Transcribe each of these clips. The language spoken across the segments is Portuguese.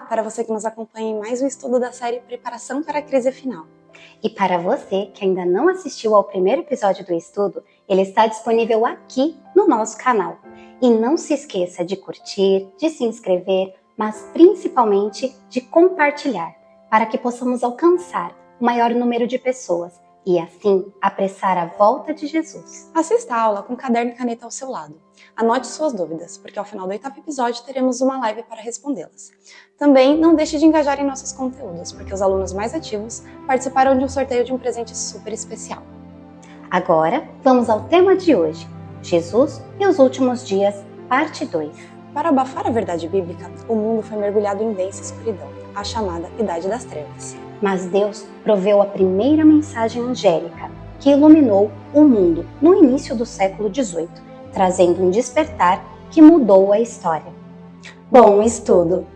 para você que nos acompanha em mais um estudo da série Preparação para a Crise Final. E para você que ainda não assistiu ao primeiro episódio do estudo, ele está disponível aqui no nosso canal. E não se esqueça de curtir, de se inscrever, mas principalmente de compartilhar, para que possamos alcançar o maior número de pessoas e assim apressar a volta de Jesus. Assista a aula com caderno e caneta ao seu lado. Anote suas dúvidas, porque ao final do 8º episódio teremos uma live para respondê-las. Também não deixe de engajar em nossos conteúdos, porque os alunos mais ativos participaram de um sorteio de um presente super especial. Agora, vamos ao tema de hoje, Jesus e os últimos dias, parte 2. Para abafar a verdade bíblica, o mundo foi mergulhado em densa escuridão, a chamada Idade das Trevas. Mas Deus proveu a primeira mensagem angélica, que iluminou o mundo no início do século XVIII, trazendo um despertar que mudou a história. Bom estudo!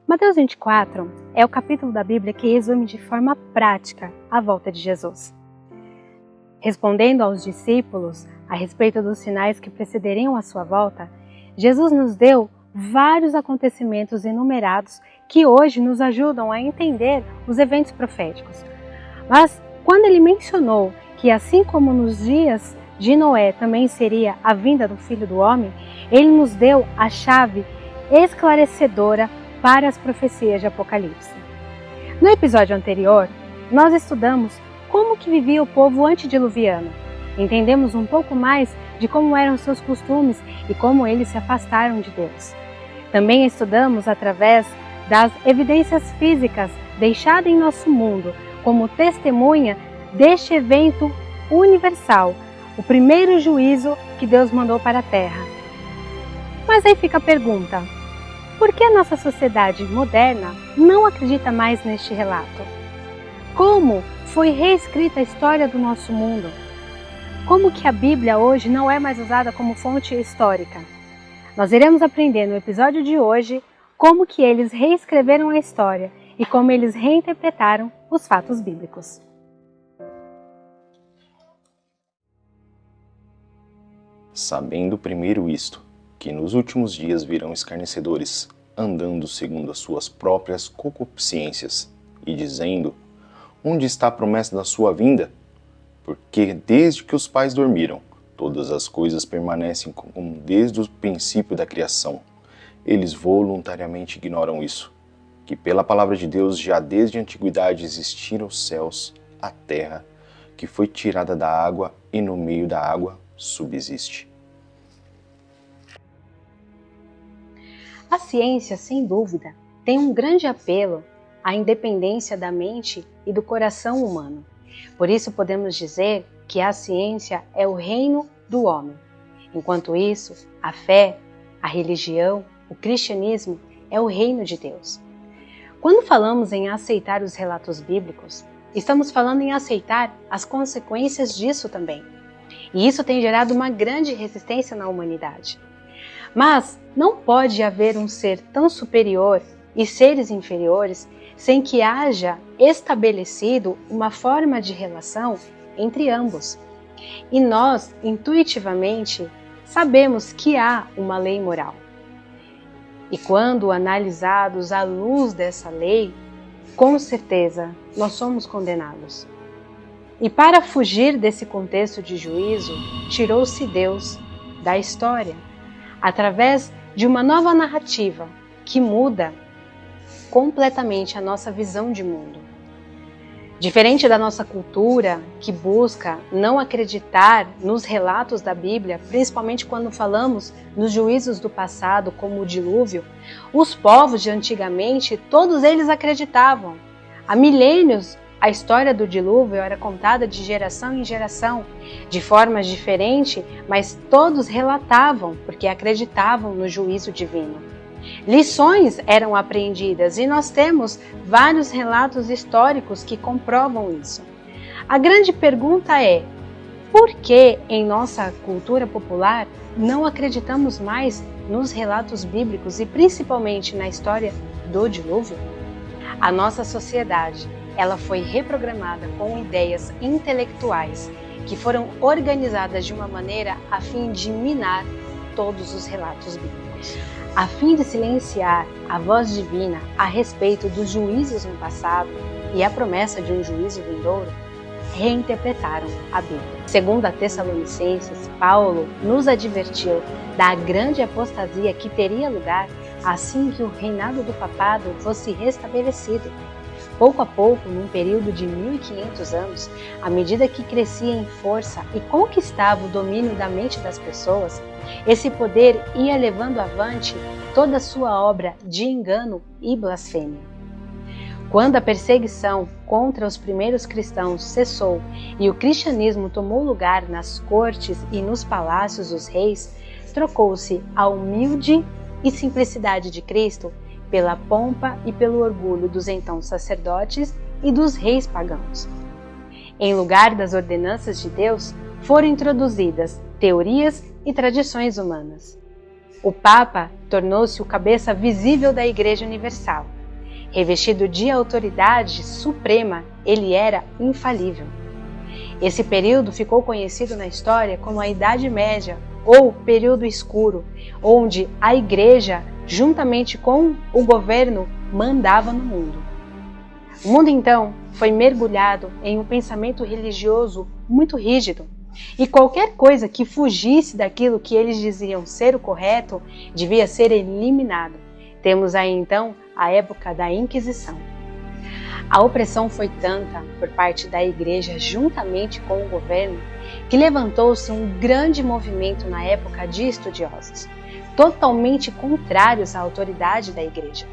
Mateus 24 é o capítulo da Bíblia que resume de forma prática a volta de Jesus. Respondendo aos discípulos a respeito dos sinais que precederiam a sua volta, Jesus nos deu vários acontecimentos enumerados que hoje nos ajudam a entender os eventos proféticos. Mas quando ele mencionou que assim como nos dias de Noé também seria a vinda do Filho do Homem, ele nos deu a chave esclarecedora para as profecias de Apocalipse. No episódio anterior, nós estudamos como que vivia o povo antediluviano. Entendemos um pouco mais de como eram seus costumes e como eles se afastaram de Deus. Também estudamos através das evidências físicas deixadas em nosso mundo como testemunha deste evento universal, o primeiro juízo que Deus mandou para a Terra. Mas aí fica a pergunta: por que a nossa sociedade moderna não acredita mais neste relato? Como foi reescrita a história do nosso mundo? Como que a Bíblia hoje não é mais usada como fonte histórica? Nós iremos aprender no episódio de hoje como que eles reescreveram a história e como eles reinterpretaram os fatos bíblicos. Sabendo primeiro isto, que nos últimos dias virão escarnecedores, andando segundo as suas próprias concupiscências, e dizendo: onde está a promessa da sua vinda? Porque desde que os pais dormiram, todas as coisas permanecem como desde o princípio da criação. Eles voluntariamente ignoram isso, que pela palavra de Deus já desde a antiguidade existiram os céus, a terra, que foi tirada da água e no meio da água subsiste. A ciência, sem dúvida, tem um grande apelo à independência da mente e do coração humano. Por isso podemos dizer que a ciência é o reino do homem. Enquanto isso, a fé, a religião, o cristianismo é o reino de Deus. Quando falamos em aceitar os relatos bíblicos, estamos falando em aceitar as consequências disso também. E isso tem gerado uma grande resistência na humanidade. Mas não pode haver um ser tão superior e seres inferiores sem que haja estabelecido uma forma de relação entre ambos. E nós, intuitivamente, sabemos que há uma lei moral. E quando analisados à luz dessa lei, com certeza nós somos condenados. E para fugir desse contexto de juízo, tirou-se Deus da história, através de uma nova narrativa que muda completamente a nossa visão de mundo. Diferente da nossa cultura, que busca não acreditar nos relatos da Bíblia, principalmente quando falamos nos juízos do passado, como o dilúvio, os povos de antigamente, todos eles acreditavam. Há milênios, a história do dilúvio era contada de geração em geração, de formas diferentes, mas todos relatavam, porque acreditavam no juízo divino. Lições eram aprendidas e nós temos vários relatos históricos que comprovam isso. A grande pergunta é: por que em nossa cultura popular não acreditamos mais nos relatos bíblicos e principalmente na história do dilúvio? A nossa sociedade, ela foi reprogramada com ideias intelectuais que foram organizadas de uma maneira a fim de minar todos os relatos bíblicos. A fim de silenciar a voz divina a respeito dos juízos no passado e a promessa de um juízo vindouro, reinterpretaram a Bíblia. Segundo a Tessalonicenses, Paulo nos advertiu da grande apostasia que teria lugar assim que o reinado do papado fosse restabelecido. Pouco a pouco, num período de 1500 anos, à medida que crescia em força e conquistava o domínio da mente das pessoas, esse poder ia levando avante toda a sua obra de engano e blasfêmia. Quando a perseguição contra os primeiros cristãos cessou e o cristianismo tomou lugar nas cortes e nos palácios dos reis, trocou-se a humilde e simplicidade de Cristo pela pompa e pelo orgulho dos então sacerdotes e dos reis pagãos. Em lugar das ordenanças de Deus, foram introduzidas teorias e tradições humanas. O Papa tornou-se o cabeça visível da Igreja Universal. Revestido de autoridade suprema, ele era infalível. Esse período ficou conhecido na história como a Idade Média ou Período Escuro, onde a Igreja, juntamente com o governo, mandava no mundo. O mundo então foi mergulhado em um pensamento religioso muito rígido, e qualquer coisa que fugisse daquilo que eles diziam ser o correto devia ser eliminado. Temos aí então a época da Inquisição. A opressão foi tanta por parte da Igreja juntamente com o governo que levantou-se um grande movimento na época de estudiosos, totalmente contrários à autoridade da Igreja.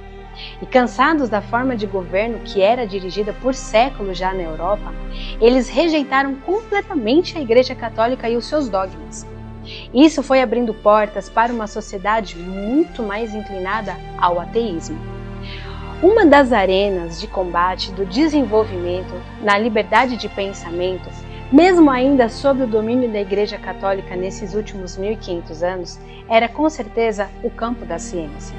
E cansados da forma de governo que era dirigida por séculos já na Europa, eles rejeitaram completamente a Igreja Católica e os seus dogmas. Isso foi abrindo portas para uma sociedade muito mais inclinada ao ateísmo. Uma das arenas de combate do desenvolvimento na liberdade de pensamento, mesmo ainda sob o domínio da Igreja Católica nesses últimos 1500 anos, era com certeza o campo da ciência.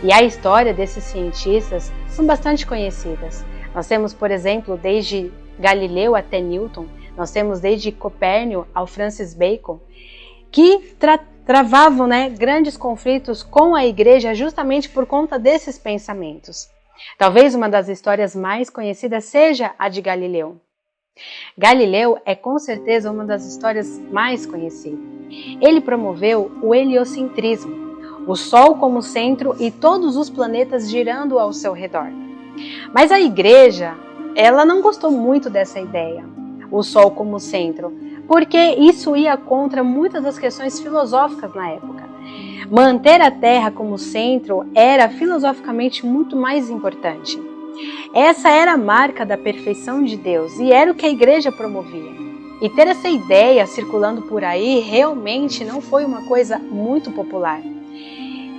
E a história desses cientistas são bastante conhecidas. Nós temos, por exemplo, desde Galileu até Newton, nós temos desde Copérnico ao Francis Bacon, que travavam grandes conflitos com a Igreja justamente por conta desses pensamentos. Talvez uma das histórias mais conhecidas seja a de Galileu. Galileu é com certeza uma das histórias mais conhecidas. Ele promoveu o heliocentrismo, o Sol como centro e todos os planetas girando ao seu redor. Mas a Igreja, ela não gostou muito dessa ideia, o Sol como centro, porque isso ia contra muitas das questões filosóficas na época. Manter a Terra como centro era filosoficamente muito mais importante. Essa era a marca da perfeição de Deus e era o que a Igreja promovia. E ter essa ideia circulando por aí realmente não foi uma coisa muito popular.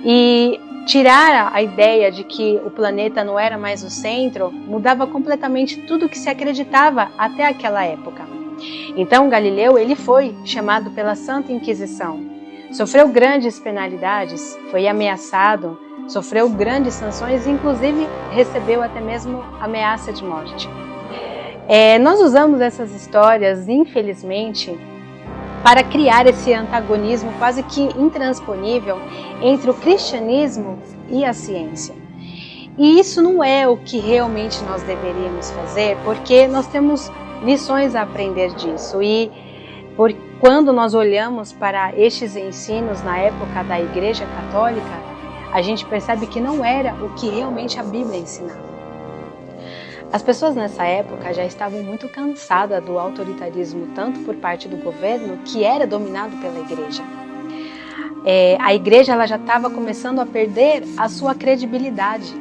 E tirar a ideia de que o planeta não era mais o centro mudava completamente tudo o que se acreditava até aquela época. Então Galileu ele foi chamado pela Santa Inquisição, sofreu grandes penalidades, foi ameaçado, sofreu grandes sanções e inclusive recebeu até mesmo ameaça de morte. Nós usamos essas histórias, infelizmente, para criar esse antagonismo quase que intransponível entre o cristianismo e a ciência. E isso não é o que realmente nós deveríamos fazer, porque nós temos lições a aprender disso. E quando nós olhamos para estes ensinos na época da Igreja Católica, a gente percebe que não era o que realmente a Bíblia ensinava. As pessoas nessa época já estavam muito cansadas do autoritarismo, tanto por parte do governo, que era dominado pela Igreja. A Igreja ela já estava começando a perder a sua credibilidade.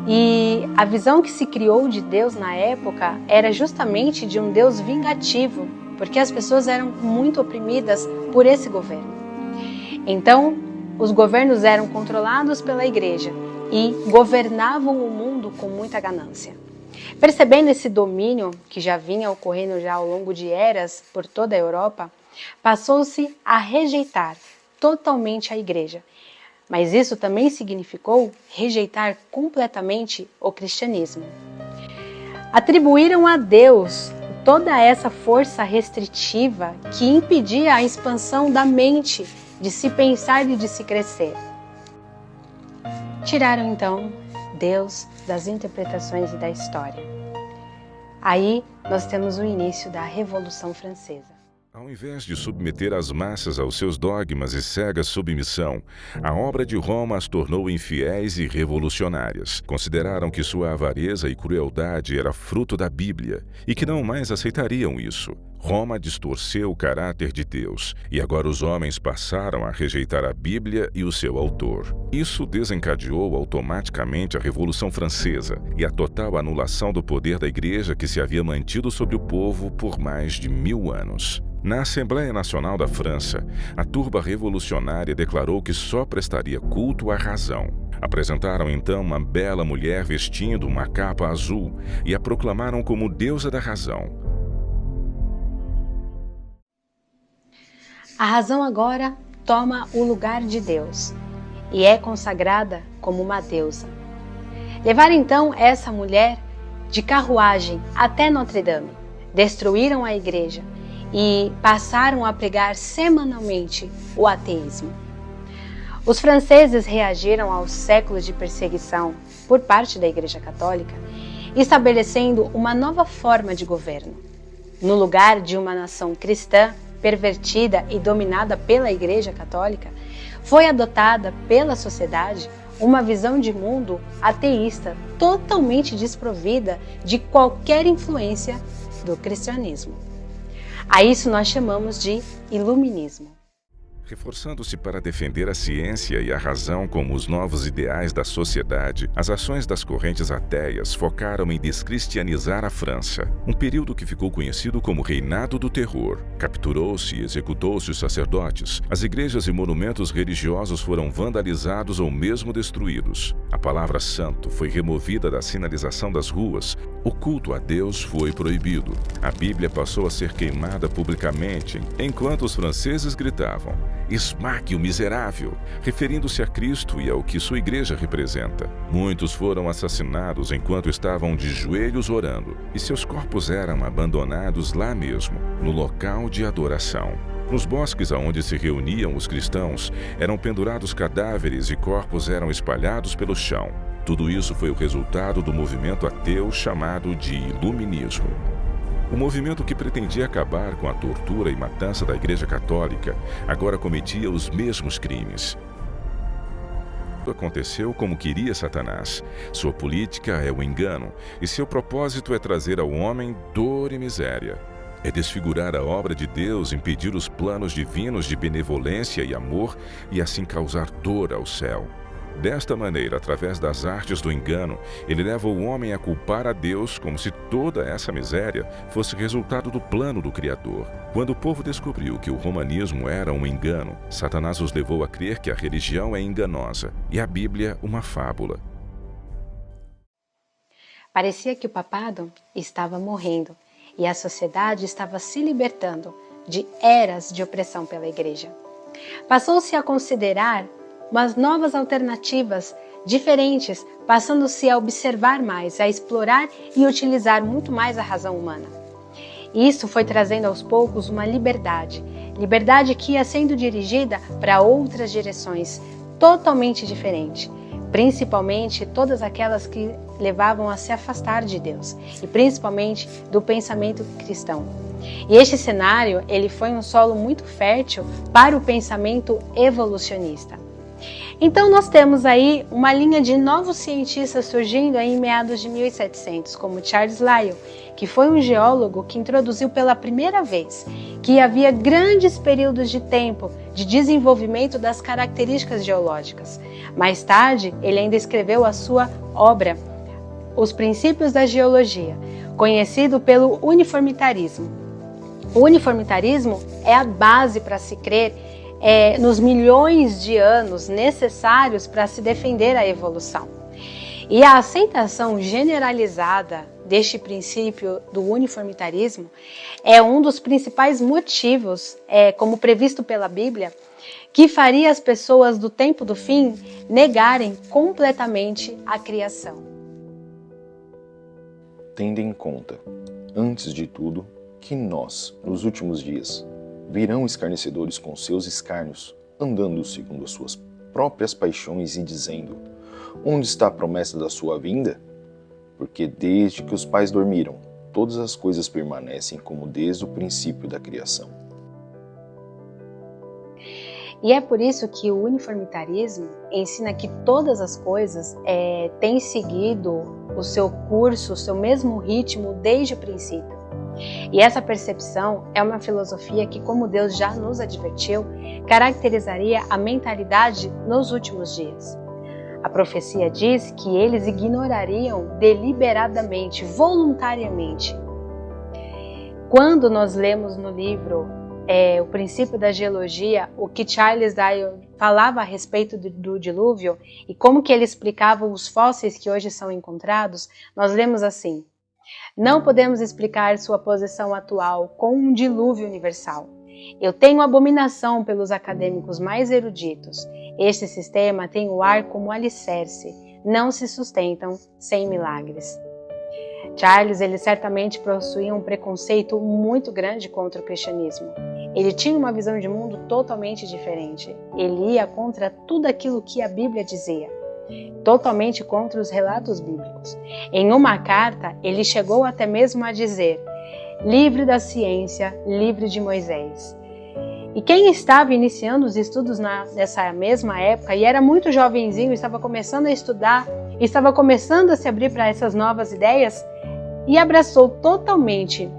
E a visão que se criou de Deus na época era justamente de um Deus vingativo, porque as pessoas eram muito oprimidas por esse governo. Então, os governos eram controlados pela Igreja e governavam o mundo com muita ganância. Percebendo esse domínio que já vinha ocorrendo já ao longo de eras por toda a Europa, passou-se a rejeitar totalmente a igreja. Mas isso também significou rejeitar completamente o cristianismo. Atribuíram a Deus toda essa força restritiva que impedia a expansão da mente, de se pensar e de se crescer. Tiraram então Deus das interpretações e da história. Aí nós temos o início da Revolução Francesa. Ao invés de submeter as massas aos seus dogmas e cega submissão, a obra de Roma as tornou infiéis e revolucionárias. Consideraram que sua avareza e crueldade era fruto da Bíblia e que não mais aceitariam isso. Roma distorceu o caráter de Deus e agora os homens passaram a rejeitar a Bíblia e o seu autor. Isso desencadeou automaticamente a Revolução Francesa e a total anulação do poder da Igreja que se havia mantido sobre o povo por mais de 1000 anos. Na Assembleia Nacional da França, a turba revolucionária declarou que só prestaria culto à razão. Apresentaram então uma bela mulher vestindo uma capa azul e a proclamaram como deusa da razão. A razão agora toma o lugar de Deus e é consagrada como uma deusa. Levaram então essa mulher de carruagem até Notre Dame, destruíram a igreja e passaram a pregar semanalmente o ateísmo. Os franceses reagiram aos séculos de perseguição por parte da Igreja Católica, estabelecendo uma nova forma de governo. No lugar de uma nação cristã, pervertida e dominada pela Igreja Católica, foi adotada pela sociedade uma visão de mundo ateísta, totalmente desprovida de qualquer influência do cristianismo. A isso nós chamamos de iluminismo. Reforçando-se para defender a ciência e a razão como os novos ideais da sociedade, as ações das correntes ateias focaram em descristianizar a França, um período que ficou conhecido como Reinado do Terror. Capturou-se e executou-se os sacerdotes, as igrejas e monumentos religiosos foram vandalizados ou mesmo destruídos. A palavra santo foi removida da sinalização das ruas, o culto a Deus foi proibido. A Bíblia passou a ser queimada publicamente, enquanto os franceses gritavam: "Esmague o miserável", referindo-se a Cristo e ao que sua igreja representa. Muitos foram assassinados enquanto estavam de joelhos orando, e seus corpos eram abandonados lá mesmo, no local de adoração. Nos bosques aonde se reuniam os cristãos, eram pendurados cadáveres e corpos eram espalhados pelo chão. Tudo isso foi o resultado do movimento ateu chamado de Iluminismo. O movimento que pretendia acabar com a tortura e matança da Igreja Católica agora cometia os mesmos crimes. Aconteceu como queria Satanás. Sua política é o engano e seu propósito é trazer ao homem dor e miséria. É desfigurar a obra de Deus, impedir os planos divinos de benevolência e amor e assim causar dor ao céu. Desta maneira, através das artes do engano, ele leva o homem a culpar a Deus como se toda essa miséria fosse resultado do plano do Criador. Quando o povo descobriu que o romanismo era um engano, Satanás os levou a crer que a religião é enganosa e a Bíblia uma fábula. Parecia que o papado estava morrendo e a sociedade estava se libertando de eras de opressão pela igreja. Passou-se a considerar umas novas alternativas diferentes, passando-se a observar mais, a explorar e utilizar muito mais a razão humana. Isso foi trazendo aos poucos uma liberdade que ia sendo dirigida para outras direções totalmente diferentes, principalmente todas aquelas que levavam a se afastar de Deus e principalmente do pensamento cristão. E este cenário, ele foi um solo muito fértil para o pensamento evolucionista. Então nós temos aí uma linha de novos cientistas surgindo aí em meados de 1700, como Charles Lyell, que foi um geólogo que introduziu pela primeira vez que havia grandes períodos de tempo de desenvolvimento das características geológicas. Mais tarde, ele ainda escreveu a sua obra, Os Princípios da Geologia, conhecido pelo uniformitarismo. O uniformitarismo é a base para se crer nos milhões de anos necessários para se defender a evolução. E a aceitação generalizada deste princípio do uniformitarismo é um dos principais motivos, como previsto pela Bíblia, que faria as pessoas do tempo do fim negarem completamente a criação. Tendo em conta, antes de tudo, que nós, nos últimos dias, virão escarnecedores com seus escárnios, andando segundo as suas próprias paixões e dizendo: onde está a promessa da sua vinda? Porque desde que os pais dormiram, todas as coisas permanecem como desde o princípio da criação. E é por isso que o uniformitarismo ensina que todas as coisas têm seguido o seu curso, o seu mesmo ritmo desde o princípio. E essa percepção é uma filosofia que, como Deus já nos advertiu, caracterizaria a mentalidade nos últimos dias. A profecia diz que eles ignorariam deliberadamente, voluntariamente. Quando nós lemos no livro O Princípio da Geologia, o que Charles Lyell falava a respeito do dilúvio e como que ele explicava os fósseis que hoje são encontrados, nós lemos assim: não podemos explicar sua posição atual com um dilúvio universal. Eu tenho abominação pelos acadêmicos mais eruditos. Este sistema tem o ar como alicerce. Não se sustentam sem milagres. Charles, ele certamente possuía um preconceito muito grande contra o cristianismo. Ele tinha uma visão de mundo totalmente diferente. Ele ia contra tudo aquilo que a Bíblia dizia, totalmente contra os relatos bíblicos. Em uma carta, ele chegou até mesmo a dizer: livre da ciência, livre de Moisés. E quem estava iniciando os estudos nessa mesma época e era muito jovenzinho, estava começando a estudar, estava começando a se abrir para essas novas ideias e abraçou totalmente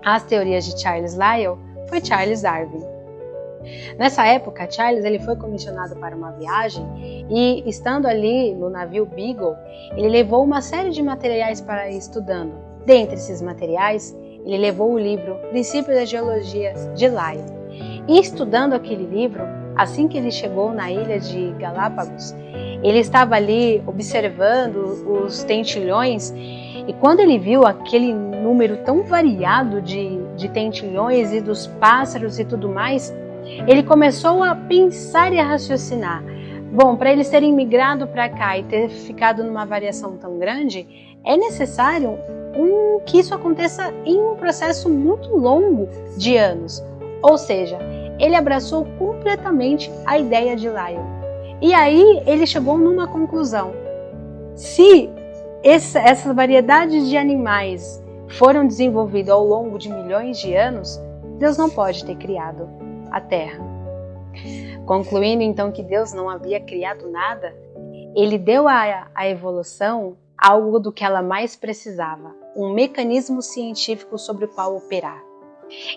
as teorias de Charles Lyell, foi Charles Darwin. Nessa época, Charles ele foi comissionado para uma viagem e, estando ali no navio Beagle, ele levou uma série de materiais para ir estudando. Dentre esses materiais, ele levou o livro Princípio da Geologia de Lyell. E estudando aquele livro, assim que ele chegou na ilha de Galápagos, ele estava ali observando os tentilhões e quando ele viu aquele número tão variado de tentilhões e dos pássaros e tudo mais, ele começou a pensar e a raciocinar. Bom, para eles terem migrado para cá e ter ficado numa variação tão grande, é necessário que isso aconteça em um processo muito longo de anos. Ou seja, ele abraçou completamente a ideia de Lyell. E aí ele chegou numa conclusão. Se essa variedade de animais foram desenvolvidos ao longo de milhões de anos, Deus não pode ter criado a Terra. Concluindo então que Deus não havia criado nada, ele deu à evolução algo do que ela mais precisava, um mecanismo científico sobre o qual operar.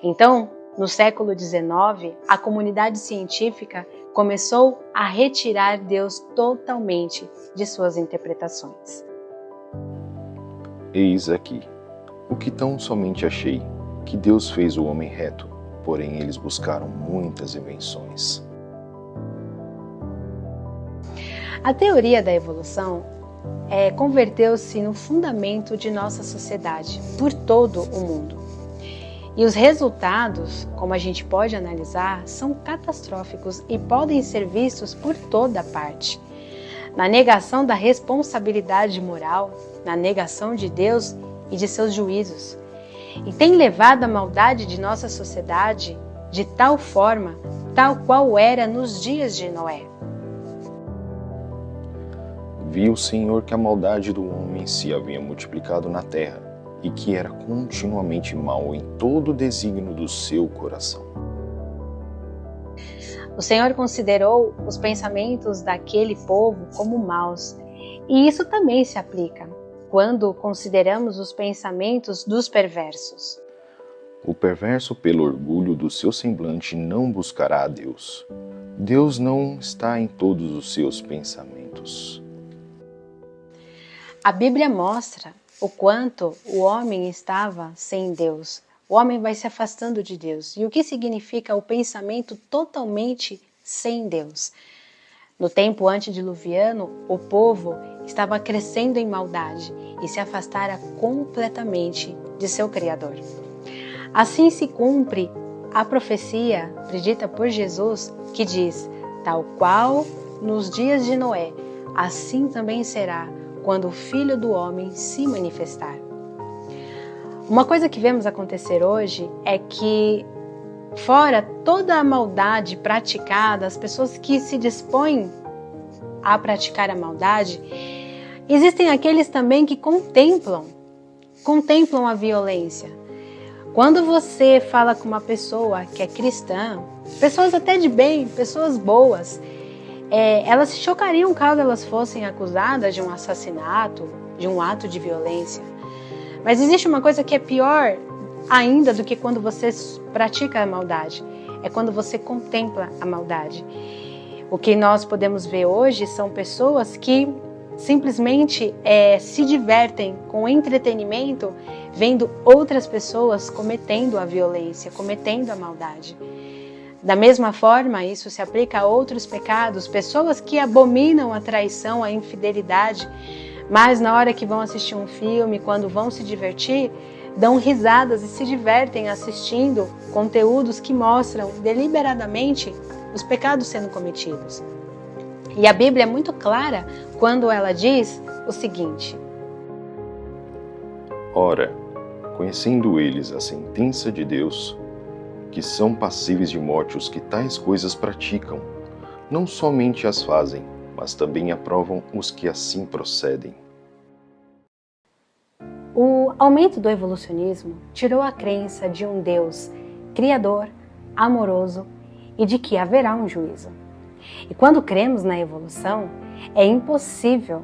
Então, no século XIX, a comunidade científica começou a retirar Deus totalmente de suas interpretações. Eis aqui, o que tão somente achei, que Deus fez o homem reto, porém eles buscaram muitas invenções. A teoria da evolução converteu-se no fundamento de nossa sociedade por todo o mundo. E os resultados, como a gente pode analisar, são catastróficos e podem ser vistos por toda parte. Na negação da responsabilidade moral, na negação de Deus e de seus juízos. E tem levado a maldade de nossa sociedade de tal forma, tal qual era nos dias de Noé. Viu o Senhor que a maldade do homem se havia multiplicado na terra, e que era continuamente mau em todo o desígnio do seu coração. O Senhor considerou os pensamentos daquele povo como maus, e isso também se aplica quando consideramos os pensamentos dos perversos. O perverso, pelo orgulho do seu semblante, não buscará a Deus. Deus não está em todos os seus pensamentos. A Bíblia mostra o quanto o homem estava sem Deus. O homem vai se afastando de Deus. E o que significa o pensamento totalmente sem Deus? No tempo antediluviano, o povo estava crescendo em maldade e se afastara completamente de seu Criador. Assim se cumpre a profecia predita por Jesus que diz: tal qual nos dias de Noé, assim também será quando o Filho do Homem se manifestar. Uma coisa que vemos acontecer hoje é que, fora toda a maldade praticada, as pessoas que se dispõem a praticar a maldade, existem aqueles também que contemplam a violência. Quando você fala com uma pessoa que é cristã, pessoas até de bem, pessoas boas, elas se chocariam caso elas fossem acusadas de um assassinato, de um ato de violência. Mas existe uma coisa que é pior ainda do que quando você pratica a maldade, é quando você contempla a maldade. O que nós podemos ver hoje são pessoas que simplesmente se divertem com entretenimento, vendo outras pessoas cometendo a violência, cometendo a maldade. Da mesma forma, isso se aplica a outros pecados, pessoas que abominam a traição, a infidelidade, mas na hora que vão assistir um filme, quando vão se divertir, dão risadas e se divertem assistindo conteúdos que mostram deliberadamente os pecados sendo cometidos. E a Bíblia é muito clara quando ela diz o seguinte: ora, conhecendo eles a sentença de Deus, que são passíveis de morte os que tais coisas praticam, não somente as fazem, mas também aprovam os que assim procedem. O aumento do evolucionismo tirou a crença de um Deus criador, amoroso e de que haverá um juízo. E quando cremos na evolução, é impossível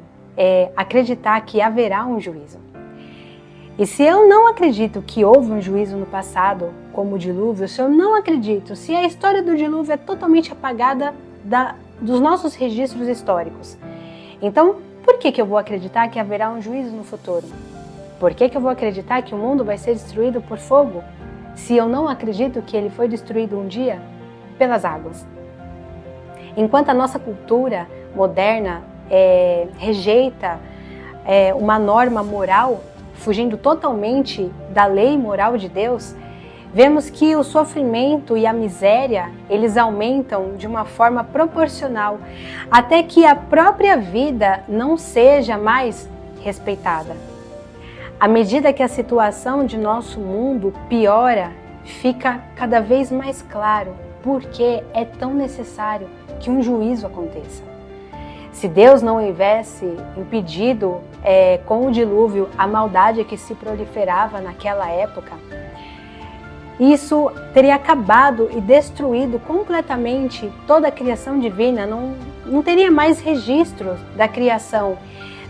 acreditar que haverá um juízo. E se eu não acredito que houve um juízo no passado, como o dilúvio, se eu não acredito, se a história do dilúvio é totalmente apagada dos nossos registros históricos, então por que eu vou acreditar que haverá um juízo no futuro? Por que eu vou acreditar que o mundo vai ser destruído por fogo, se eu não acredito que ele foi destruído um dia pelas águas? Enquanto a nossa cultura moderna rejeita uma norma moral, fugindo totalmente da lei moral de Deus, vemos que o sofrimento e a miséria, eles aumentam de uma forma proporcional, até que a própria vida não seja mais respeitada. À medida que a situação de nosso mundo piora, fica cada vez mais claro por que é tão necessário que um juízo aconteça. Se Deus não houvesse impedido com o dilúvio a maldade que se proliferava naquela época, isso teria acabado e destruído completamente toda a criação divina, não teria mais registros da criação.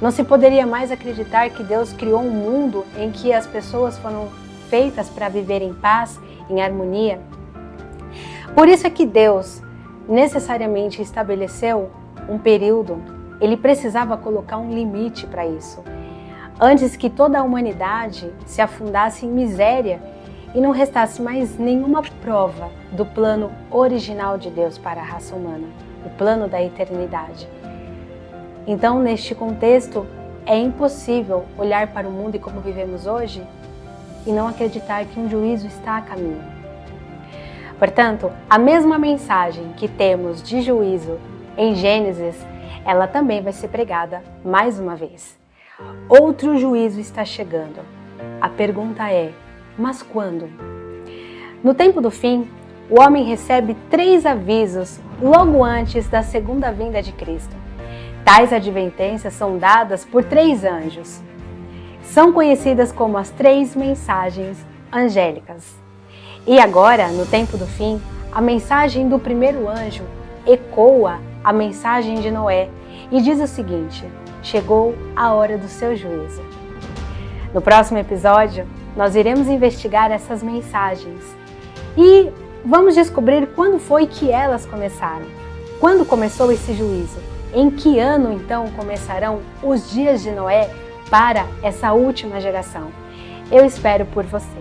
Não se poderia mais acreditar que Deus criou um mundo em que as pessoas foram feitas para viver em paz, em harmonia. Por isso é que Deus necessariamente estabeleceu um período, ele precisava colocar um limite para isso, antes que toda a humanidade se afundasse em miséria e não restasse mais nenhuma prova do plano original de Deus para a raça humana, o plano da eternidade. Então, neste contexto, é impossível olhar para o mundo e como vivemos hoje e não acreditar que um juízo está a caminho. Portanto, a mesma mensagem que temos de juízo em Gênesis, ela também vai ser pregada mais uma vez. Outro juízo está chegando. A pergunta é, mas quando? No tempo do fim, o homem recebe 3 avisos logo antes da segunda vinda de Cristo. Tais advertências são dadas por 3 anjos. São conhecidas como as 3 mensagens angélicas. E agora, no tempo do fim, a mensagem do primeiro anjo ecoa a mensagem de Noé e diz o seguinte: chegou a hora do seu juízo. No próximo episódio, nós iremos investigar essas mensagens e vamos descobrir quando foi que elas começaram. Quando começou esse juízo? Em que ano, então, começarão os dias de Noé para essa última geração? Eu espero por você.